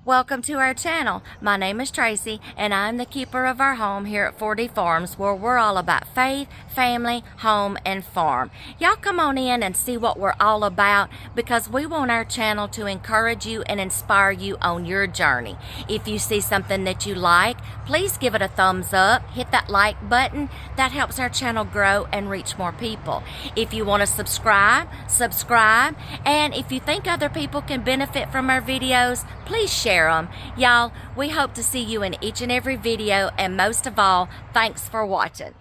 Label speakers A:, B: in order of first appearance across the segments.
A: Welcome to our channel. My name is Tracy and I'm the keeper of our home here at 4D Farms, where we're all about faith, family, home, and farm. Y'all come on in and see what we're all about, because we want our channel to encourage you and inspire you on your journey. If you see something that you like, please give it a thumbs up, hit that like button. That helps our channel grow and reach more people. If you want to subscribe, and if you think other people can benefit from our videos, please share them. Y'all, we hope to see you in each and every video, and most of all, thanks for watching.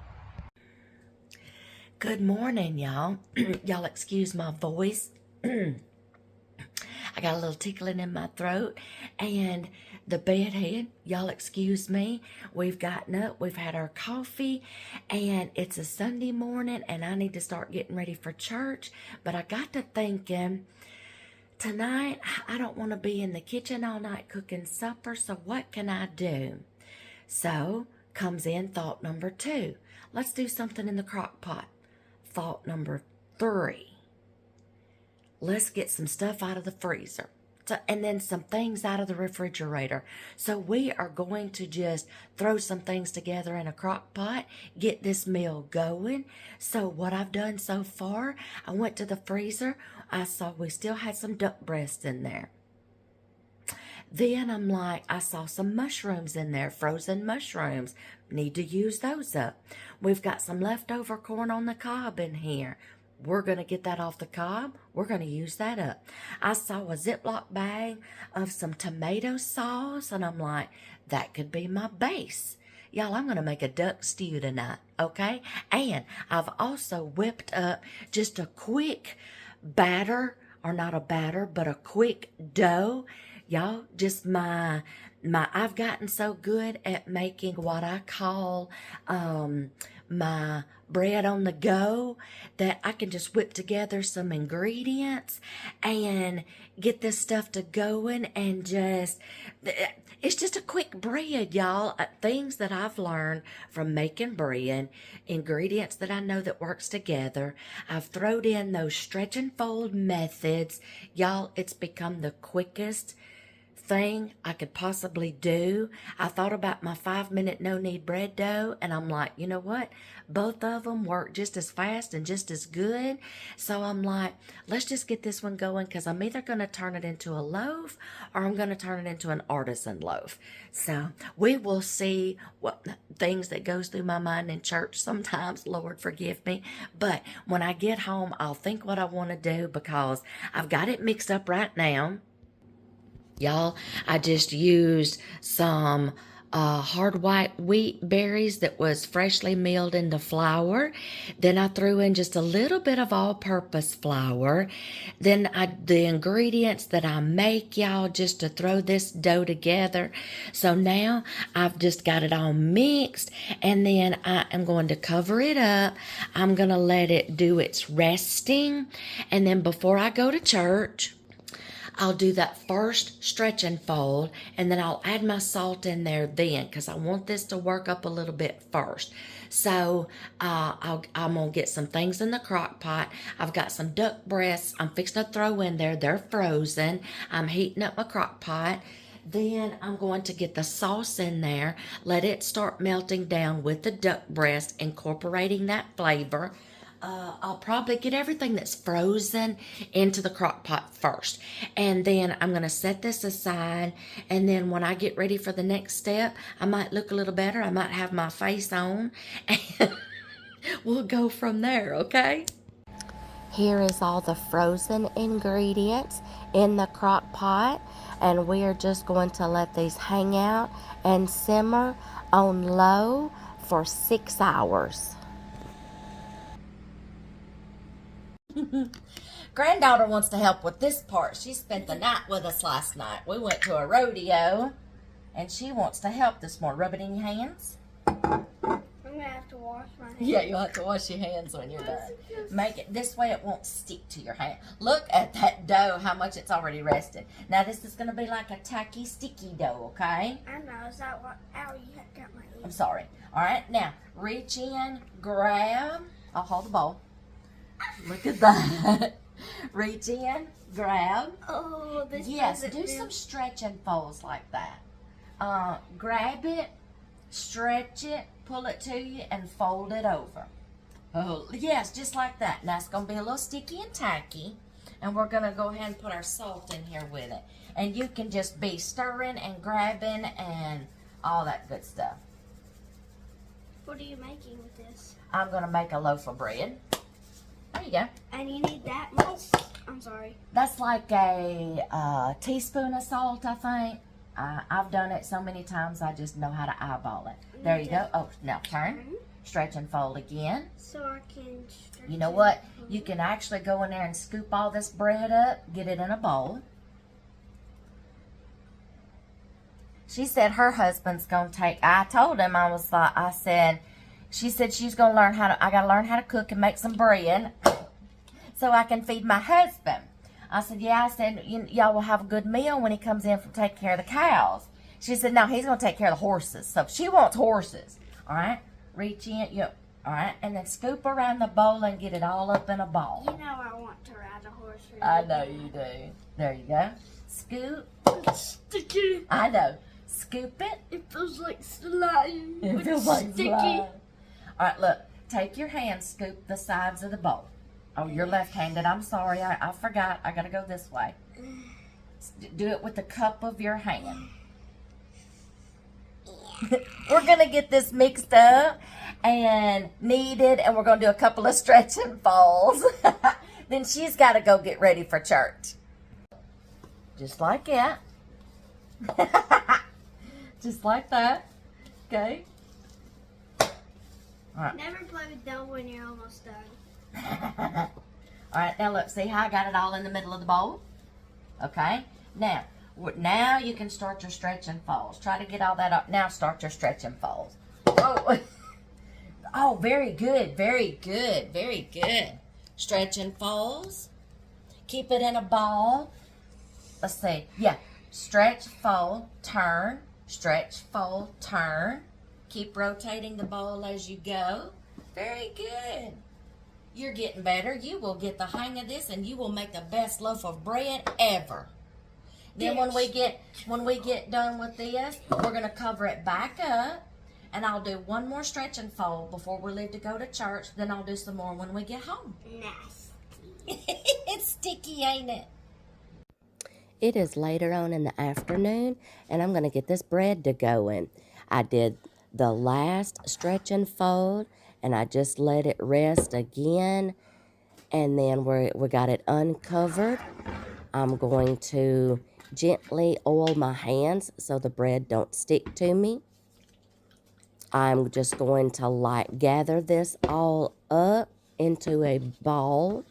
A: Good morning, y'all. Y'all excuse my voice. I got a little tickling in my throat and the bedhead. Y'all excuse me. We've gotten up, we've had our coffee, and it's a Sunday morning and I need to start getting ready for church. But I got to thinking, tonight I don't want to be in the kitchen all night cooking supper, so what can I do? So comes in thought number 2. Let's do something in the crock pot. Thought number 3. Let's get some stuff out of the freezer. And then some things out of the refrigerator. So we are going to just throw some things together in a crock pot, get this meal going. So what I've done so far, I went to the freezer. I saw we still had some duck breasts in there. Then I'm like, I saw some mushrooms in there, frozen mushrooms. Need to use those up. We've got some leftover corn on the cob in here. We're going to get that off the cob. We're going to use that up. I saw a Ziploc bag of some tomato sauce, and I'm like, that could be my base. Y'all, I'm going to make a duck stew tonight, okay? And I've also whipped up just a quick batter, or not a batter, but a quick dough. Y'all, just I've gotten so good at making what I call my bread on the go, that I can just whip together some ingredients and get this stuff to going, and it's just a quick bread, y'all. Things that I've learned from making bread, ingredients that I know that works together. I've thrown in those stretch and fold methods. Y'all, it's become the quickest thing I could possibly do. I thought about my 5-minute no-knead bread dough, and I'm like, you know what? Both of them work just as fast and just as good. So I'm like, let's just get this one going, because I'm either going to turn it into a loaf or I'm going to turn it into an artisan loaf. So we will see what things that goes through my mind in church sometimes. Lord forgive me. But when I get home, I'll think what I want to do, because I've got it mixed up right now. Y'all, I just used some hard white wheat berries that was freshly milled into flour. Then I threw in just a little bit of all-purpose flour. Then the ingredients that I make, y'all, just to throw this dough together. So now I've just got it all mixed, and then I am going to cover it up. I'm going to let it do its resting, and then before I go to church, I'll do that first stretch and fold, and then I'll add my salt in there then, because I want this to work up a little bit first. So I'm going to get some things in the crock pot. I've got some duck breasts I'm fixing to throw in there. They're frozen. I'm heating up my crock pot. Then I'm going to get the sauce in there, let it start melting down with the duck breast, incorporating that flavor. I'll probably get everything that's frozen into the crock pot first. And then I'm going to set this aside. And then when I get ready for the next step, I might look a little better. I might have my face on. And we'll go from there, okay? Here is all the frozen ingredients in the crock pot. And we are just going to let these hang out and simmer on low for 6 hours. Granddaughter wants to help with this part. She spent the night with us last night. We went to a rodeo, and she wants to help this morning. Rub it in your hands.
B: I'm gonna have to wash my hands.
A: Yeah, you'll have to wash your hands when you're done. Make it this way; it won't stick to your hand. Look at that dough, how much it's already rested. Now this is gonna be like a tacky, sticky dough, okay?
B: I know. Is that what? Ow! You got my ear.
A: I'm sorry. All right, now reach in, grab. I'll hold the bowl. Look at that. Reach in, grab.
B: Oh, this
A: Yes,
B: doesn't
A: do
B: feel-
A: some stretch and folds like that. Grab it, stretch it, pull it to you, and fold it over. Oh, yes, just like that. Now it's going to be a little sticky and tacky, and we're going to go ahead and put our salt in here with it. And you can just be stirring and grabbing and all that good stuff.
B: What are you making with this?
A: I'm going to make a loaf of bread. There you go.
B: And you need that much? I'm sorry.
A: That's like a teaspoon of salt, I think. I've done it so many times, I just know how to eyeball it. There you go. Oh, now turn. Stretch and fold again.
B: So I can stretch
A: You know
B: it.
A: what? You can actually go in there and scoop all this bread up, get it in a bowl. She said her husband's going to take, I told him, she said she's going to learn I got to learn how to cook and make some bread so I can feed my husband. I said, yeah, I said, y'all will have a good meal when he comes in from taking care of the cows. She said, no, he's going to take care of the horses. So she wants horses. All right, reach in, all right, and then scoop around the bowl and get it all up in a ball.
B: You know I want to ride a horse. Really
A: I know
B: bad.
A: you do. There you go. Scoop.
B: It's sticky.
A: I know. Scoop it.
B: It feels like slime.
A: It
B: It's
A: feels like
B: sticky.
A: slime. All right, look. Take your hand, scoop the sides of the bowl. Oh, you're left-handed. I'm sorry. I forgot. I got to go this way. Do it with the cup of your hand. We're going to get this mixed up and kneaded, and we're going to do a couple of stretch and folds. Then she's got to go get ready for church. Just like that. Just like that. Okay. All right.
B: Never play with dough when you're almost done.
A: All right, now look, see how I got it all in the middle of the bowl? Okay, now you can start your stretch and folds. Try to get all that up. Now start your stretch and folds. Oh, oh, very good, very good, very good. Stretch and folds. Keep it in a ball. Let's see, yeah. Stretch, fold, turn. Stretch, fold, turn. Keep rotating the bowl as you go. Very good. You're getting better. You will get the hang of this, and you will make the best loaf of bread ever. Then when we get done with this, we're gonna cover it back up, and I'll do one more stretch and fold before we leave to go to church. Then I'll do some more when we get home.
B: Nasty.
A: It's sticky, ain't it?
C: It is later on in the afternoon, and I'm gonna get this bread to going. I did the last stretch and fold, and I just let it rest again, and then we got it uncovered. I'm going to gently oil my hands so the bread don't stick to me. I'm just going to gather this all up into a ball,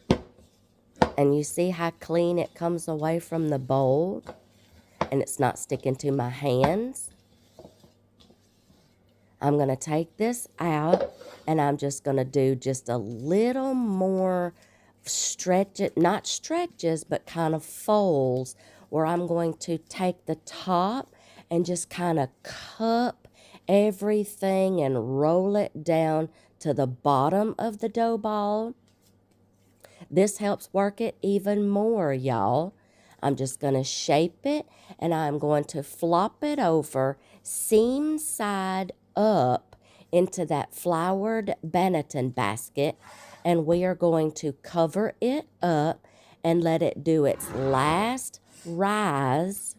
C: and you see how clean it comes away from the bowl, and it's not sticking to my hands. I'm going to take this out, and I'm just going to do just a little more not stretches, but kind of folds, where I'm going to take the top and just kind of cup everything and roll it down to the bottom of the dough ball. This helps work it even more, y'all. I'm just going to shape it, and I'm going to flop it over seam side up into that floured Benetton basket, and we are going to cover it up and let it do its last rise,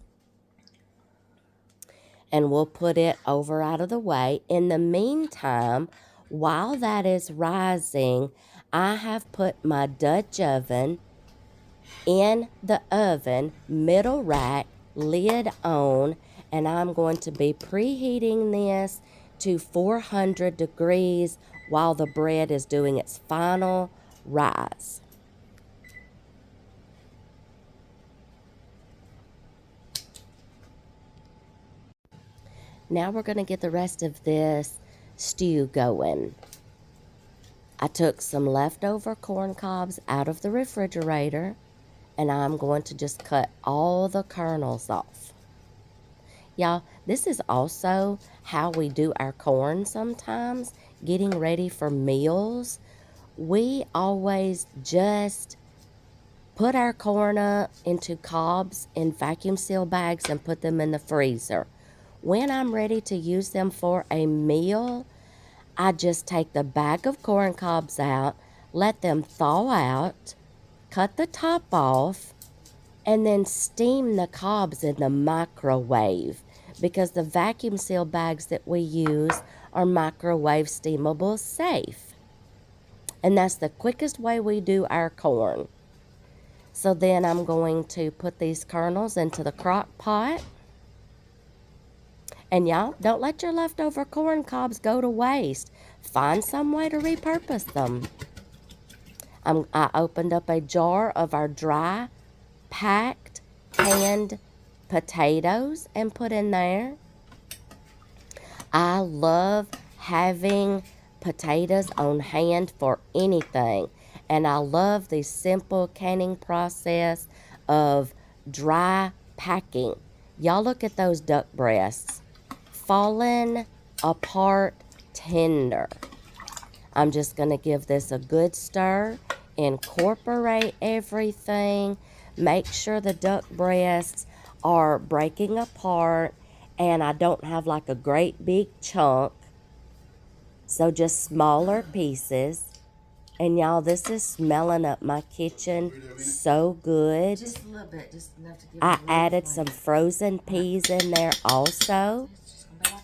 C: and we'll put it over out of the way. In the meantime, while that is rising, I have put my Dutch oven in the oven, middle rack, lid on, and I'm going to be preheating this to 400 degrees while the bread is doing its final rise. Now we're going to get the rest of this stew going. I took some leftover corn cobs out of the refrigerator, and I'm going to just cut all the kernels off. Y'all, this is also how we do our corn sometimes, getting ready for meals. We always just put our corn up into cobs in vacuum seal bags and put them in the freezer. When I'm ready to use them for a meal, I just take the bag of corn cobs out, let them thaw out, cut the top off, and then steam the cobs in the microwave, because the vacuum seal bags that we use are microwave steamable safe. And that's the quickest way we do our corn. So then I'm going to put these kernels into the crock pot. And y'all, don't let your leftover corn cobs go to waste. Find some way to repurpose them. I opened up a jar of our dry, packed, canned potatoes and put in there. I love having potatoes on hand for anything. And I love the simple canning process of dry packing. Y'all look at those duck breasts. Fallen apart tender. I'm just going to give this a good stir. Incorporate everything. Make sure the duck breasts are breaking apart and I don't have like a great big chunk. So just smaller pieces. And y'all, this is smelling up my kitchen so good.
A: Just a little bit, just enough to give
C: I
A: it a little
C: added
A: flavor.
C: some frozen peas in there also.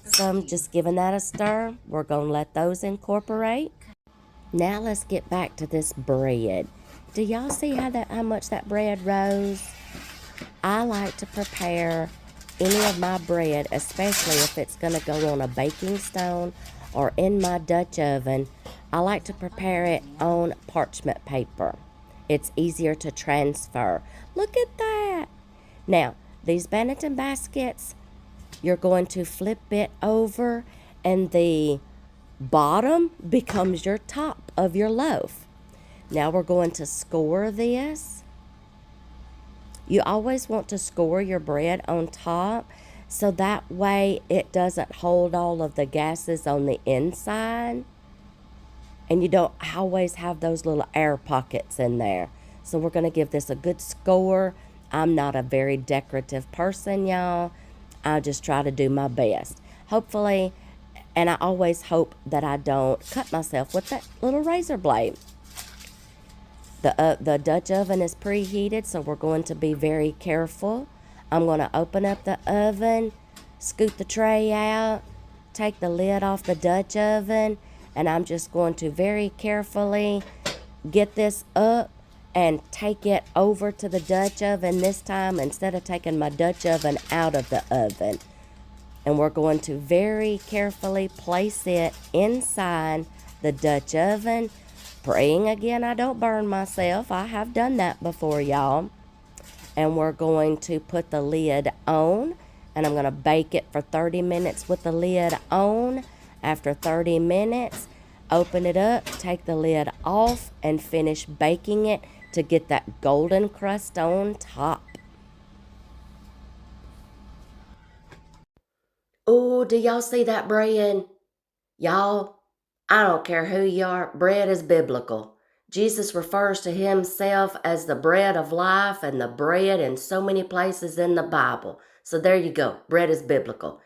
C: So I'm just giving that a stir. We're going to let those incorporate. Now let's get back to this bread. Do y'all see how much that bread rose? I like to prepare any of my bread, especially if it's going to go on a baking stone or in my Dutch oven. I like to prepare it on parchment paper. It's easier to transfer. Look at that. Now, these Benetton baskets, you're going to flip it over and the bottom becomes your top of your loaf. Now we're going to score this. You always want to score your bread on top so that way it doesn't hold all of the gases on the inside. And you don't always have those little air pockets in there. So we're going to give this a good score. I'm not a very decorative person, y'all. I just try to do my best. Hopefully, and I always hope that I don't cut myself with that little razor blade. The Dutch oven is preheated, so we're going to be very careful. I'm going to open up the oven, scoot the tray out, take the lid off the Dutch oven, and I'm just going to very carefully get this up and take it over to the Dutch oven this time instead of taking my Dutch oven out of the oven. And we're going to very carefully place it inside the Dutch oven, praying again I don't burn myself. I have done that before, y'all. And we're going to put the lid on, and I'm going to bake it for 30 minutes with the lid on. After 30 minutes, open it up, take the lid off, and finish baking it to get that golden crust on top. Oh, do y'all see that bread? Y'all, I don't care who you are, bread is biblical. Jesus refers to himself as the bread of life and the bread in so many places in the Bible. So there you go, bread is biblical.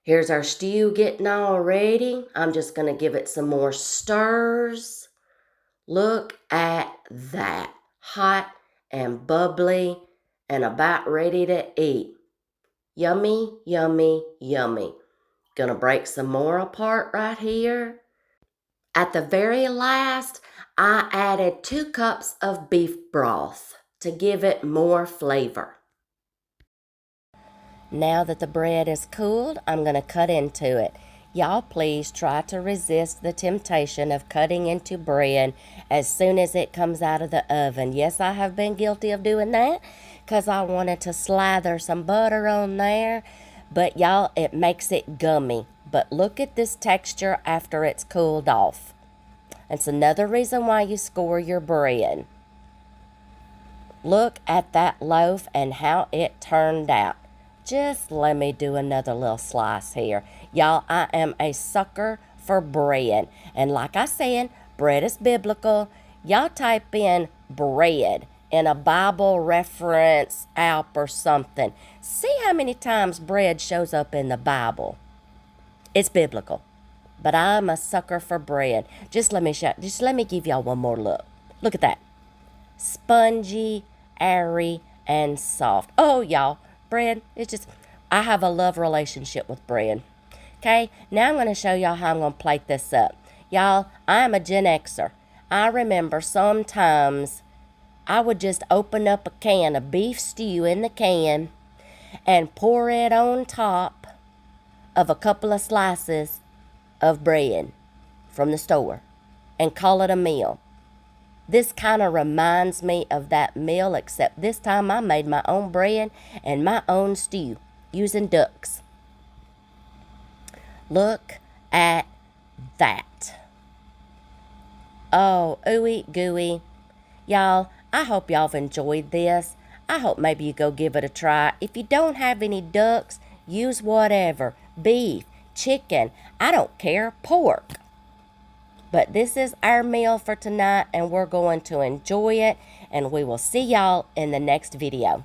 C: Here's our stew getting all ready. I'm just going to give it some more stirs. Look at that. Hot and bubbly and about ready to eat. Yummy, yummy, yummy. Gonna break some more apart right here. At the very last, I added 2 cups of beef broth to give it more flavor. Now that the bread is cooled, I'm going to cut into it. Y'all please try to resist the temptation of cutting into bread as soon as it comes out of the oven. Yes, I have been guilty of doing that because I wanted to slather some butter on there. But y'all, it makes it gummy. But look at this texture after it's cooled off. It's another reason why you score your bread. Look at that loaf and how it turned out. Just let me do another little slice here. Y'all, I am a sucker for bread. And like I said, bread is biblical. Y'all type in bread in a Bible reference app or something. See how many times bread shows up in the Bible. It's biblical. But I'm a sucker for bread. Just let me give y'all one more look. Look at that. Spongy, airy, and soft. Oh, y'all, bread, it's just, I have a love relationship with bread. Okay, now I'm going to show y'all how I'm going to plate this up. Y'all, I am a Gen Xer. I remember sometimes I would just open up a can of beef stew in the can and pour it on top of a couple of slices of bread from the store and call it a meal. This kind of reminds me of that meal, except this time I made my own bread and my own stew using ducks. Look at that. Oh, ooey gooey. Y'all, I hope y'all have enjoyed this. I hope maybe you go give it a try. If you don't have any ducks, use whatever. Beef, chicken, I don't care, pork. But this is our meal for tonight, and we're going to enjoy it, and we will see y'all in the next video.